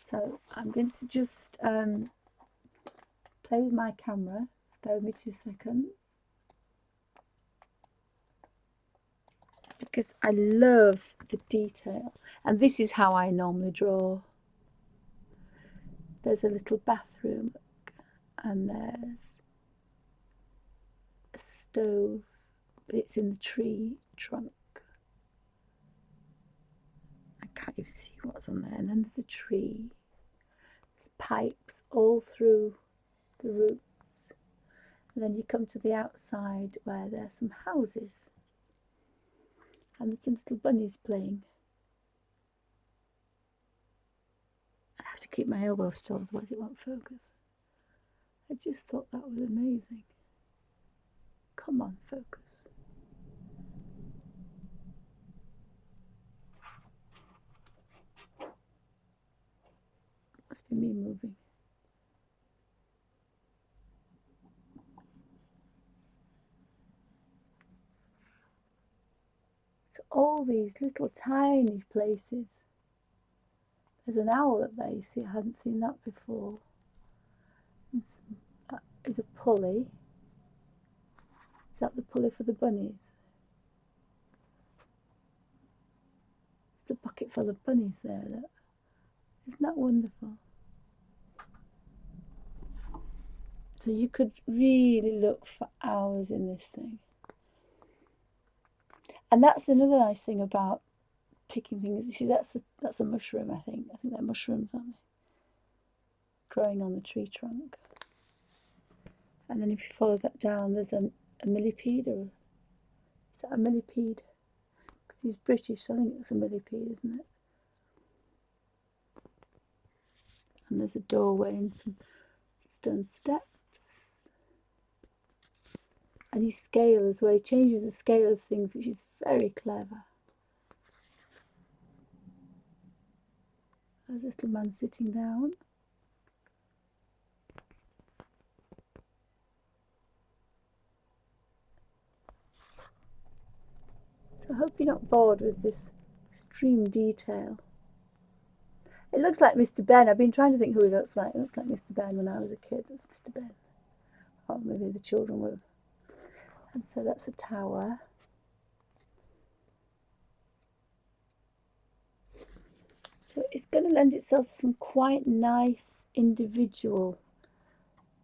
So I'm going to just play with my camera. Bear with me 2 seconds. Because I love the detail. And this is how I normally draw. There's a little bathroom and there's a stove, but it's in the tree trunk. I can't even see what's on there. And then there's a tree. There's pipes all through the roots. And then you come to the outside where there's some houses. And there's some little bunnies playing. I have to keep my elbow still, otherwise it won't focus. I just thought that was amazing. Come on, focus. Must be me moving. So all these little tiny places. There's an owl up there, you see, I hadn't seen that before. That is a pulley. Is that the pulley for the bunnies? It's a bucket full of bunnies there, look. Isn't that wonderful? So you could really look for hours in this thing. And that's another nice thing about picking things. You see, that's a mushroom, I think. I think they're mushrooms, aren't they? Growing on the tree trunk. And then if you follow that down, there's a millipede, or is that a millipede? Because he's British, so I think it's a millipede, isn't it? And there's a doorway and some stone steps. And he scales as well. He changes the scale of things, which is very clever. There's a little man sitting down. So I hope you're not bored with this extreme detail. It looks like Mr. Ben. I've been trying to think who he looks like. It looks like Mr. Ben when I was a kid. That's Mr. Ben. Or maybe the children were. And so that's a tower. So it's going to lend itself to some quite nice individual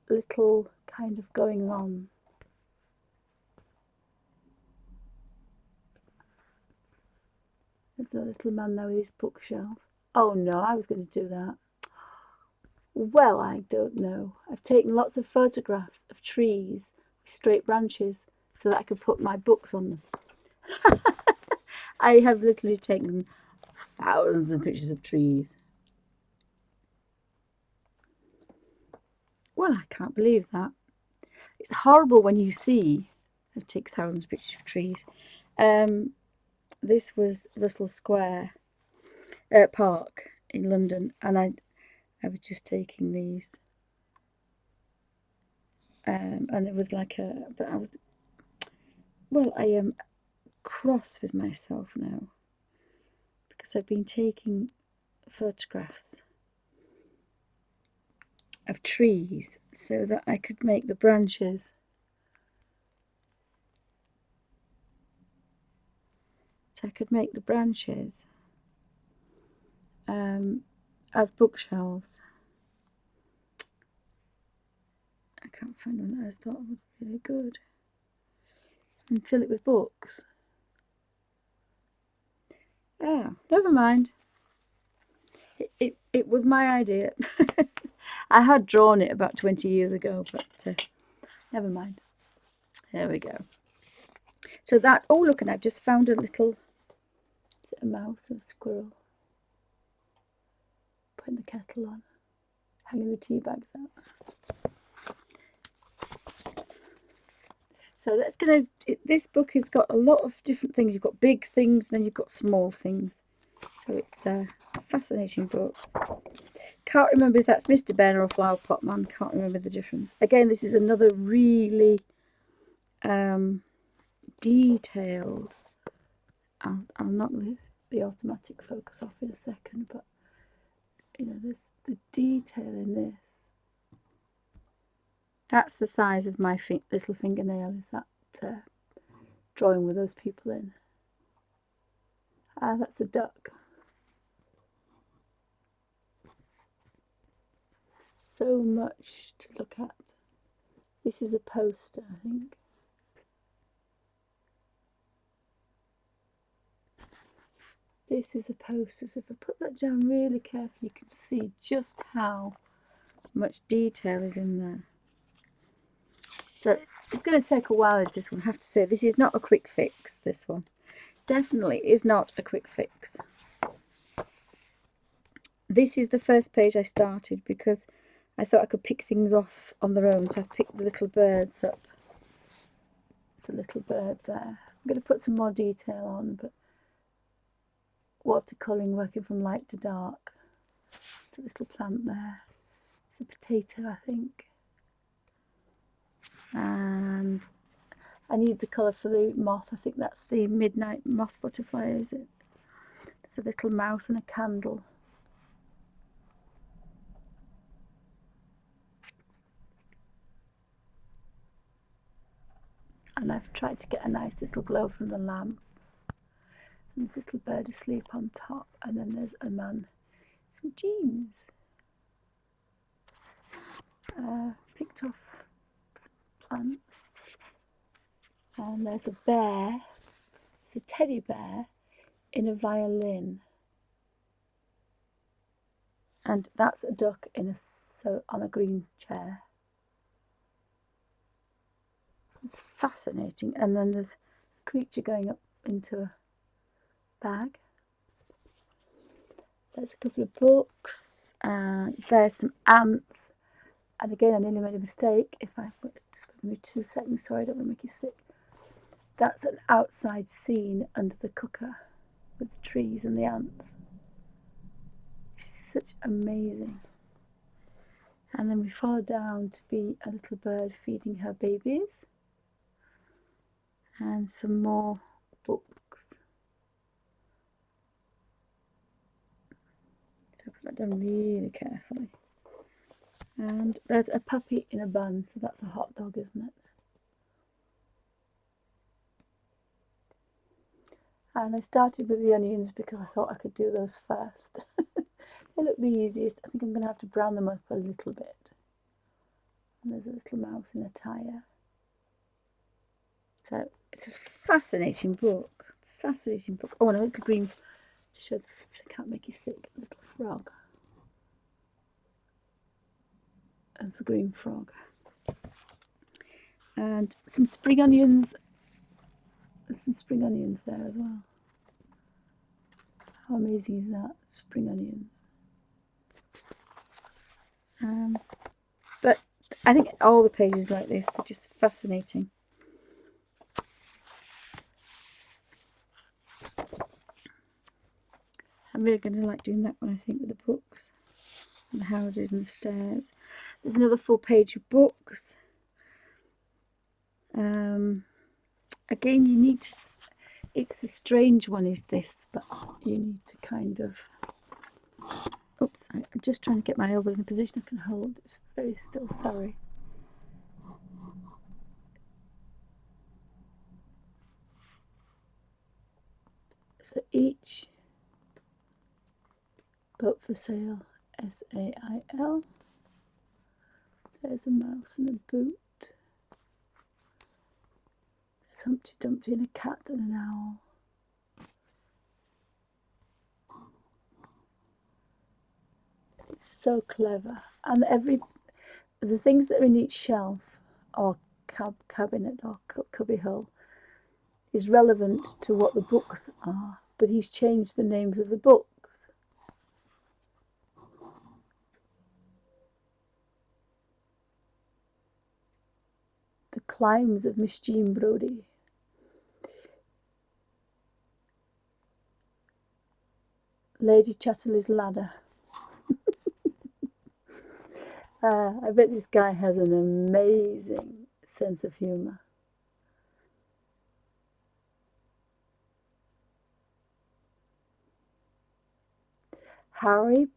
little kind of going on. There's a little man there with his bookshelves. Oh no, I was going to do that. Well, I don't know. I've taken lots of photographs of trees with straight branches so that I could put my books on them. I have literally taken thousands of pictures of trees. Well, I can't believe that. It's horrible when you see, I take thousands of pictures of trees. This was Russell Square Park in London, and I was just taking these. And it was like I am cross with myself now because I've been taking photographs of trees so that I could make the branches. So I could make the branches as bookshelves. I can't find one that I thought was really good. And fill it with books. Yeah, never mind. It was my idea. I had drawn it about 20 years ago, but never mind. There we go. So that, oh look, and I've just found a little, is it a mouse or a squirrel? putting the kettle on, hanging the tea bags out. So that's this book has got a lot of different things. You've got big things, then you've got small things. So it's a fascinating book. Can't remember if that's Mr. Ben or a Flower Pot Man. Can't remember the difference. Again, this is another really detailed. I'll knock the automatic focus off in a second, but there's the detail in this. That's the size of my little fingernail. Is that drawing with those people in? That's a duck. So much to look at. This is a poster, I think. This is a poster, so if I put that down really carefully, you can see just how much detail is in there. So it's going to take a while with this one, I have to say. This is not a quick fix, this one. Definitely is not a quick fix. This is the first page I started because I thought I could pick things off on their own, so I picked the little birds up. There's a little bird there. I'm going to put some more detail on, but watercolouring, working from light to dark. There's a little plant there. It's a potato, I think. And I need the colour for the moth. I think that's the midnight moth butterfly, is it? There's a little mouse and a candle. And I've tried to get a nice little glow from the lamp. And this little bird asleep on top. And then there's a man, some jeans. Picked off some plants. And there's a bear. It's a teddy bear in a violin. And that's a duck on a green chair. It's fascinating. And then there's a creature going up into a bag. There's a couple of books. There's some ants. And again, I nearly made a mistake. Just give me 2 seconds. Sorry, I don't want to make you sick. That's an outside scene under the cooker with the trees and the ants. She's such amazing. And then we follow down to be a little bird feeding her babies. And some more books. I'll put that down really carefully. And there's a puppy in a bun, so that's a hot dog, isn't it? And I started with the onions because I thought I could do those first. They look the easiest. I think I'm going to have to brown them up a little bit. And there's a little mouse in a tyre. So it's a fascinating book. Fascinating book. Oh, and a little green, to show this, I can't make you sick, a little frog. And the green frog. And some spring onions. There's some spring onions there as well. How amazing is that? Spring onions. But I think all the pages like this, they're just fascinating. I'm really going to like doing that one, I think, with the books. And the houses and the stairs. There's another full page of books. Again, you need to... It's the strange one is this, but you need to kind of... Oops, I'm just trying to get my elbows in a position I can hold. It's very still, sorry. So each boat for sale, S-A-I-L. There's a mouse and a boot. There's Humpty Dumpty and a cat and an owl. It's so clever. And the things that are in each shelf or cabinet or cubbyhole is relevant to what the books are, but he's changed the names of the books. Climbs of Miss Jean Brodie. Lady Chatterley's Ladder. I bet this guy has an amazing sense of humour. Harry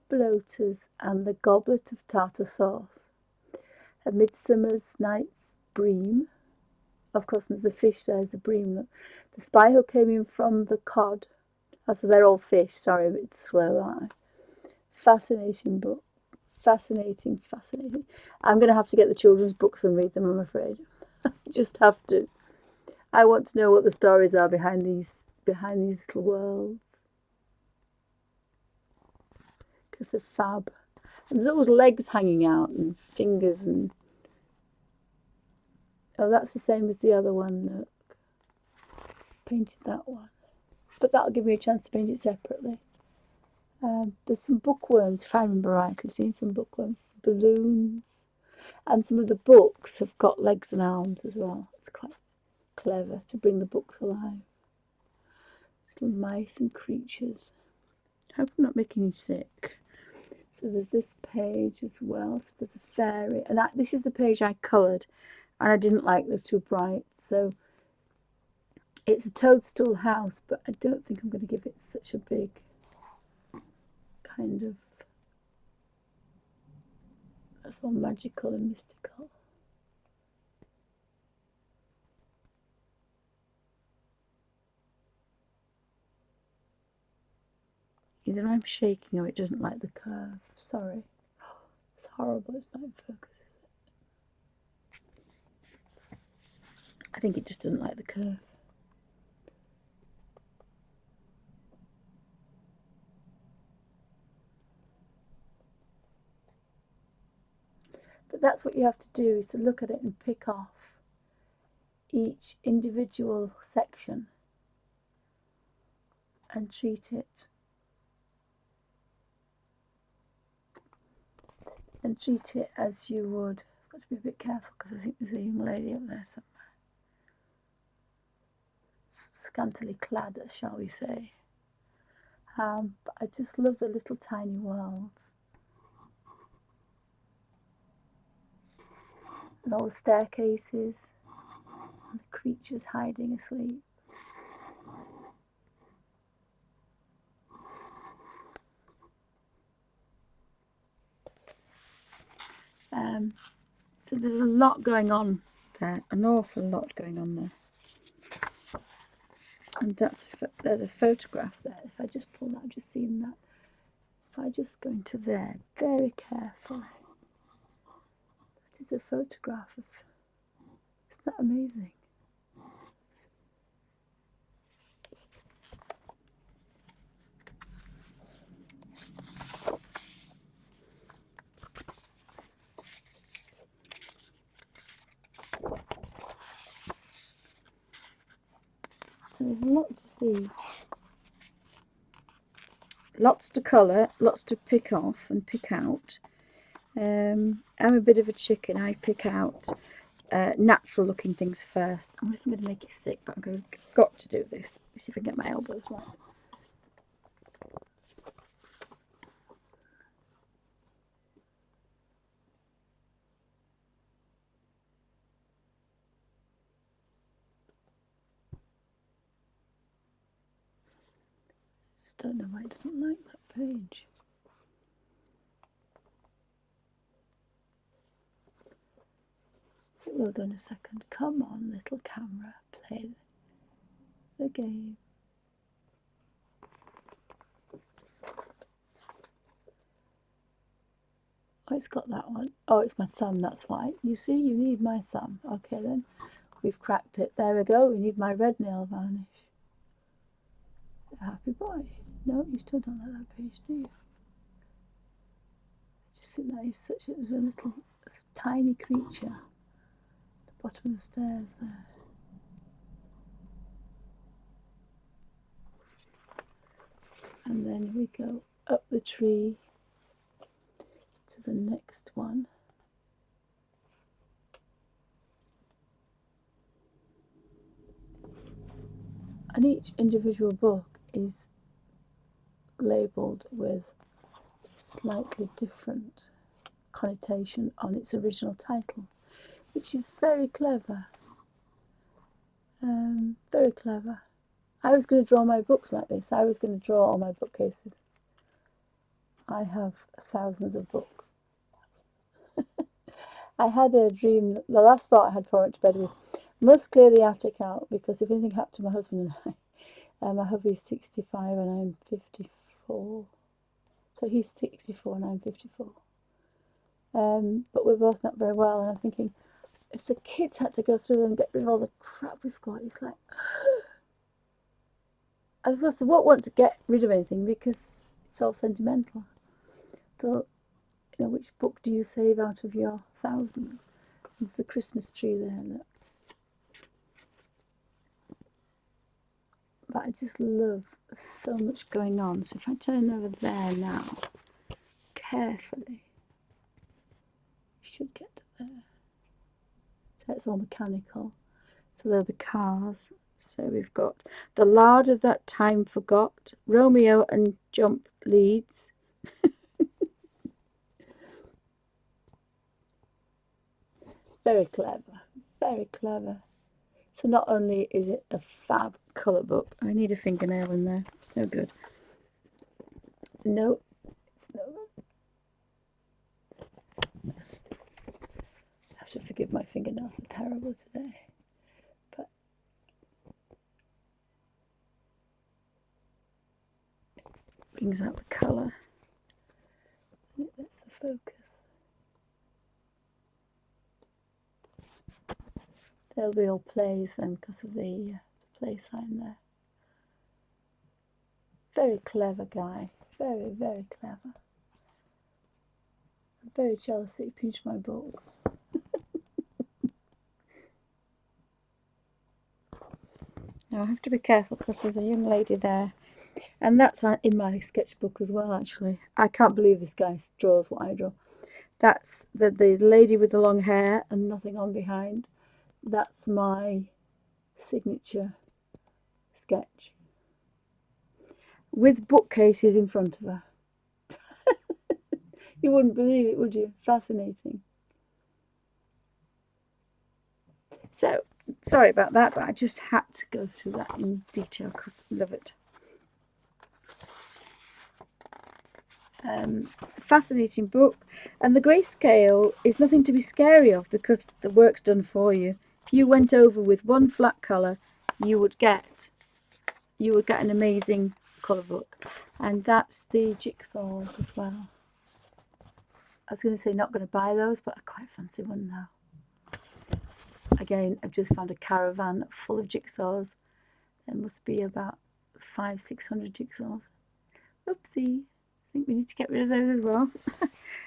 Bloaters and the Goblet of Tartar Sauce. A Midsummer's Night's Bream. Of course, there's the fish, there's the bream. Look. The Spy Who Came In From the Cod. Oh, so they're all fish. Sorry, a bit slow, aren't I? Fascinating book. Fascinating. I'm going to have to get the children's books and read them, I'm afraid. Just have to. I want to know what the stories are behind these little worlds. Because they're fab. And there's always legs hanging out and fingers and... Oh, that's the same as the other one. Look. Painted that one. But that'll give me a chance to paint it separately. There's some bookworms, if I remember rightly. Seen some bookworms, balloons. And some of the books have got legs and arms as well. It's quite clever to bring the books alive. Little mice and creatures. I hope I'm not making you sick. So there's this page as well. So there's a fairy. And this is the page I coloured. And I didn't like the too bright. So it's a toadstool house. But I don't think I'm going to give it such a big kind of... That's all magical and mystical. Either I'm shaking or it doesn't like the curve. Sorry. It's horrible. It's not in focus, is it? I think it just doesn't like the curve. But that's what you have to do, is to look at it and pick off each individual section and treat it as you would. I've got to be a bit careful because I think there's a young lady up there somewhere, scantily clad, shall we say. But I just love the little tiny worlds and all the staircases and the creatures hiding asleep. So there's a lot going on there, an awful lot going on there. And there's a photograph there. If I just pull that, I've just seen that. If I just go into there very carefully, that is a photograph of... Isn't that amazing? So there's a lot to see. Lots to colour, lots to pick off and pick out. I'm a bit of a chicken. I pick out natural looking things first. I'm going to make you sick, but I've got to do this. Let's see if I can get my elbows right. Just don't know why it doesn't like that page. It will do in a second. Come on, little camera, play the game. Oh, it's got that one. Oh, it's my thumb, that's why. You see, you need my thumb. Okay then, we've cracked it. There we go, we need my red nail varnish. Happy boy. No, you still don't like that page, do you? I just think that is such a, it's a tiny creature at the bottom of the stairs there. And then we go up the tree to the next one. and each individual book is labelled with slightly different connotation on its original title, which is very clever. Very clever. I was going to draw my books like this. I was going to draw all my bookcases. I have thousands of books. I had a dream, the last thought I had before I went to bed was, must clear the attic out, because if anything happened to my husband and I, my hubby's 65 and I'm 54. So he's 64 and I'm 54. But we're both not very well, and I'm thinking, if the kids had to go through and get rid of all the crap we've got, it's like, of course I won't want to get rid of anything because it's all sentimental. So, you know, which book do you save out of your thousands? There's the Christmas tree there, look. But I just love so much going on. So if I turn over there now, carefully, you should get to there. So it's all mechanical. So there'll be cars. So we've got the larder that time forgot, Romeo and Jump leads. Very clever, very clever. So not only is it a fab colour book, I need a fingernail in there, it's no good. No, it's no good. I have to forgive my fingernails, they're terrible today. But it brings out the colour. That's the focus. They'll be all plays then because of the play sign there. Very clever guy. Very, very clever. I'm very jealous that he pinched my books. Now I have to be careful because there's a young lady there. And that's in my sketchbook as well, actually. I can't believe this guy draws what I draw. That's the lady with the long hair and nothing on behind. That's my signature sketch. With bookcases in front of her. You wouldn't believe it, would you? Fascinating. So, sorry about that, but I just had to go through that in detail because I love it. Fascinating book, and the grayscale is nothing to be scary of because the work's done for you. If you went over with one flat colour, you would get an amazing colour book. And that's the jigsaws as well. I was going to say not going to buy those, but I quite fancy one now. Again, I've just found a caravan full of jigsaws. There must be about 500-600 jigsaws. Oopsie. I think we need to get rid of those as well.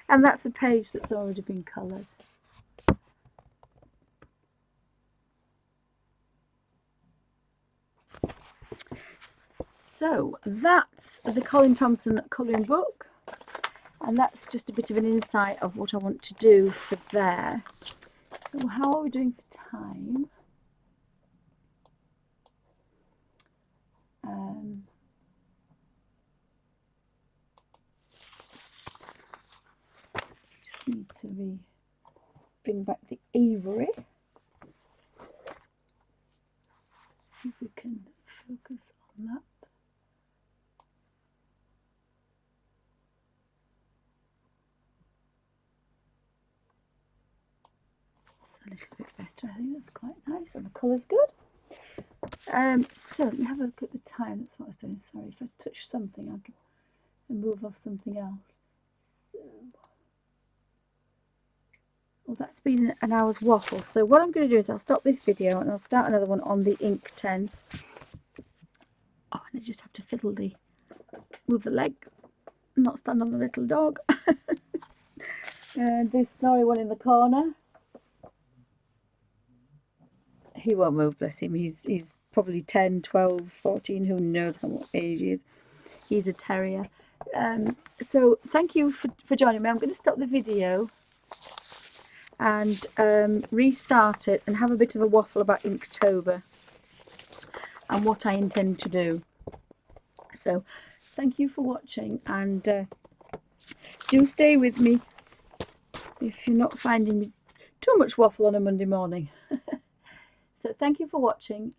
And that's a page that's already been coloured. So that's the Colin Thompson colouring book, and that's just a bit of an insight of what I want to do for there. So how are we doing for time? Just need to bring back the Avery. See if we can focus on that. A little bit better. I think that's quite nice, and the colour's good. So let me have a look at the time. That's what I was doing. Sorry, if I touch something, I can move off something else. So, well, that's been an hour's waffle. So what I'm going to do is I'll stop this video and I'll start another one on the ink tens. Oh, and I just have to move the legs, not stand on the little dog. And this snorry one in the corner. He won't move, bless him. He's probably 10, 12, 14, who knows how what age he is. He's a terrier. So thank you for joining me. I'm going to stop the video and restart it and have a bit of a waffle about Inktober. and what I intend to do. So thank you for watching, and do stay with me if you're not finding me too much waffle on a Monday morning. So thank you for watching,